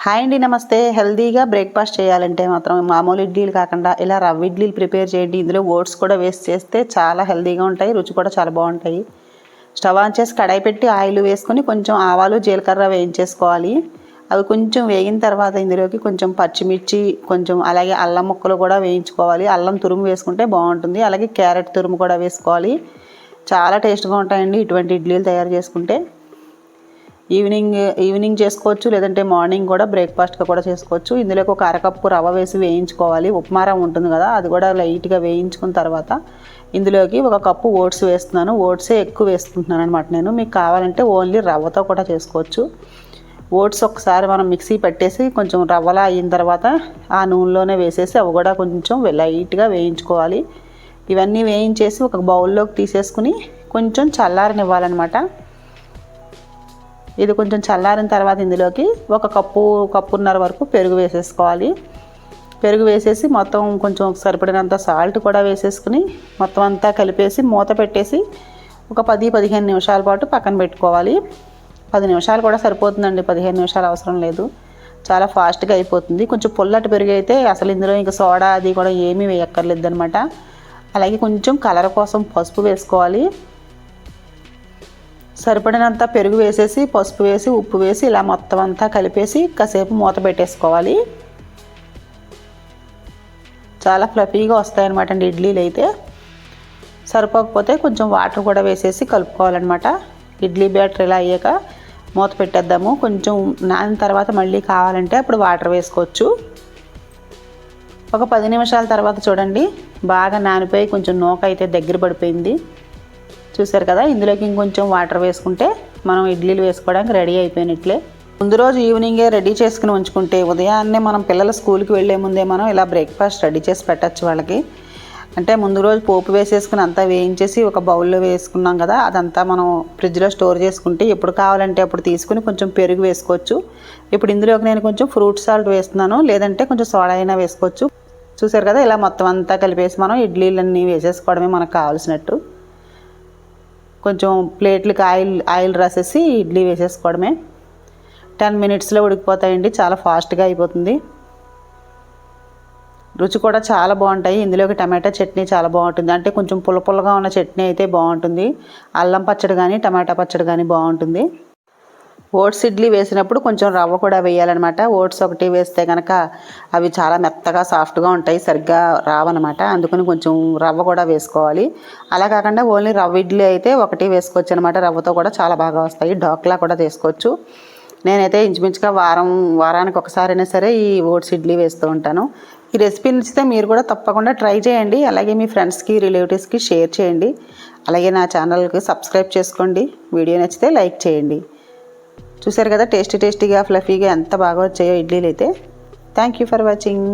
Hi అండి, నమస్తే. హెల్తీగా బ్రేక్ఫాస్ట్ చేయాలంటే మాత్రం మామూలు ఇడ్లీలు కాకుండా ఇలా రవ్వ ఇడ్లీలు ప్రిపేర్ చేయండి. ఇందులో ఓట్స్ కూడా వేస్ట్ చేస్తే చాలా హెల్తీగా ఉంటాయి, రుచి కూడా చాలా బాగుంటాయి. స్టవ్ ఆన్ చేసి కడాయి పెట్టి ఆయిల్ వేసుకొని కొంచెం ఆవాలు జీలకర్ర వేయించేసుకోవాలి. అవి కొంచెం వేగిన తర్వాత ఇందులోకి కొంచెం పచ్చిమిర్చి, కొంచెం అలాగే అల్లం ముక్కలు కూడా వేయించుకోవాలి. అల్లం తురుము వేసుకుంటే బాగుంటుంది. అలాగే క్యారెట్ తురుము కూడా వేసుకోవాలి. చాలా టేస్ట్గా ఉంటాయండి ఇటువంటి ఇడ్లీలు తయారు చేసుకుంటే. ఈవినింగ్ చేసుకోవచ్చు, లేదంటే మార్నింగ్ కూడా బ్రేక్ఫాస్ట్గా కూడా చేసుకోవచ్చు. ఇందులోకి ఒక అరకప్పు రవ్వ వేసి వేయించుకోవాలి. ఉప్మా రవ్వ ఉంటుంది కదా, అది కూడా లైట్గా వేయించుకున్న తర్వాత ఇందులోకి ఒక కప్పు ఓట్స్ వేస్తున్నాను. ఓట్సే ఎక్కువ వేసుకుంటున్నాను అనమాట నేను. మీకు కావాలంటే ఓన్లీ రవ్వతో కూడా చేసుకోవచ్చు. ఓట్స్ ఒకసారి మనం మిక్సీ పట్టేసి కొంచెం రవ్వలా అయిన తర్వాత ఆ నూనెలోనే వేసేసి అవి కూడా కొంచెం లైట్గా వేయించుకోవాలి. ఇవన్నీ వేయించేసి ఒక బౌల్లోకి తీసేసుకుని కొంచెం చల్లారనివ్వాలన్నమాట. ఇది కొంచెం చల్లారిన తర్వాత ఇందులోకి ఒక కప్పున్నర వరకు పెరుగు వేసేసుకోవాలి. పెరుగు వేసేసి మొత్తం కొంచెం సరిపడినంత సాల్ట్ కూడా వేసేసుకుని మొత్తం అంతా కలిపేసి మూత పెట్టేసి ఒక 10-15 నిమిషాల పాటు పక్కన పెట్టుకోవాలి. 10 నిమిషాలు కూడా సరిపోతుందండి, 15 నిమిషాలు అవసరం లేదు. చాలా ఫాస్ట్గా అయిపోతుంది. కొంచెం పుల్లటి పెరుగు అయితే అసలు ఇందులో ఇంకా సోడా అది కూడా ఏమీ వేయక్కర్లేదు అనమాట. అలాగే కొంచెం కలర్ కోసం పసుపు వేసుకోవాలి. సరిపడినంత పెరుగు వేసేసి పసుపు వేసి ఉప్పు వేసి ఇలా మొత్తం అంతా కలిపేసి కాసేపు మూత పెట్టేసుకోవాలి. చాలా ఫ్లఫీగా వస్తాయన్నమాట అండి ఇడ్లీలు అయితే. సరిపోకపోతే కొంచెం వాటర్ కూడా వేసేసి కలుపుకోవాలన్నమాట. ఇడ్లీ బ్యాటర్ ఇలా అయ్యాక మూత పెట్టేద్దాము. కొంచెం నానిన తర్వాత మళ్ళీ కావాలంటే అప్పుడు వాటర్ వేసుకోవచ్చు. ఒక 10 నిమిషాల తర్వాత చూడండి, బాగా నానిపోయి కొంచెం నూక అయితే దగ్గర పడిపోయింది. చూసారు కదా, ఇందులోకి ఇంకొంచెం వాటర్ వేసుకుంటే మనం ఇడ్లీలు వేసుకోవడానికి రెడీ అయిపోయినట్లే. ముందు రోజు ఈవినింగే రెడీ చేసుకుని ఉంచుకుంటే ఉదయాన్నే మనం పిల్లల స్కూల్కి వెళ్ళే ముందే మనం ఇలా బ్రేక్ఫాస్ట్ రెడీ చేసి పెట్టచ్చు వాళ్ళకి. అంటే ముందు రోజు పోపు వేసేసుకుని అంతా వేయించేసి ఒక బౌల్లో వేసుకున్నాం కదా, అదంతా మనం ఫ్రిడ్జ్లో స్టోర్ చేసుకుంటే ఎప్పుడు కావాలంటే అప్పుడు తీసుకుని కొంచెం పెరుగు వేసుకోవచ్చు. ఇప్పుడు ఇందులోకి నేను కొంచెం ఫ్రూట్ సాల్ట్ వేస్తున్నాను, లేదంటే కొంచెం సోడా అయినా వేసుకోవచ్చు. చూసారు కదా, ఇలా మొత్తం అంతా కలిపేసి మనం ఇడ్లీలన్నీ వేసేసుకోవడమే మనకు కావాల్సినట్టు. కొంచెం ప్లేట్లకి ఆయిల్ రాసేసి ఇడ్లీ వేసేసుకోవడమే. 10 మినిట్స్లో ఉడికిపోతాయండి, చాలా ఫాస్ట్గా అయిపోతుంది. రుచి కూడా చాలా బాగుంటాయి. ఇందులోకి టమాటా చట్నీ చాలా బాగుంటుంది. అంటే కొంచెం పుల్లగా ఉన్న చట్నీ అయితే బాగుంటుంది. అల్లం పచ్చడి కానీ టమాటా పచ్చడి కానీ బాగుంటుంది. ఓట్స్ ఇడ్లీ వేసినప్పుడు కొంచెం రవ్వ కూడా వేయాలన్నమాట. ఓట్స్ ఒకటి వేస్తే కనుక అవి చాలా మెత్తగా సాఫ్ట్గా ఉంటాయి, సరిగ్గా రావన్నమాట. అందుకని కొంచెం రవ్వ కూడా వేసుకోవాలి. అలా కాకుండా ఓన్లీ రవ్వ ఇడ్లీ అయితే ఒకటి వేసుకోవచ్చు అనమాట. రవ్వతో కూడా చాలా బాగా వస్తాయి. ఢోక్లా కూడా చేసుకోవచ్చు. నేనైతే ఇంచుమించుగా వారానికి ఒకసారైనా సరే ఈ ఓట్స్ ఇడ్లీ వేస్తూ ఉంటాను. ఈ రెసిపీ నచ్చితే మీరు కూడా తప్పకుండా ట్రై చేయండి. అలాగే మీ ఫ్రెండ్స్కి రిలేటివ్స్కి షేర్ చేయండి. అలాగే నా ఛానల్కి సబ్స్క్రైబ్ చేసుకోండి. వీడియో నచ్చితే లైక్ చేయండి. చూసారు కదా, టేస్టీగా ఫ్లఫీగా ఎంత బాగా వచ్చాయో ఇడ్లీలు అయితే. Thank you for watching.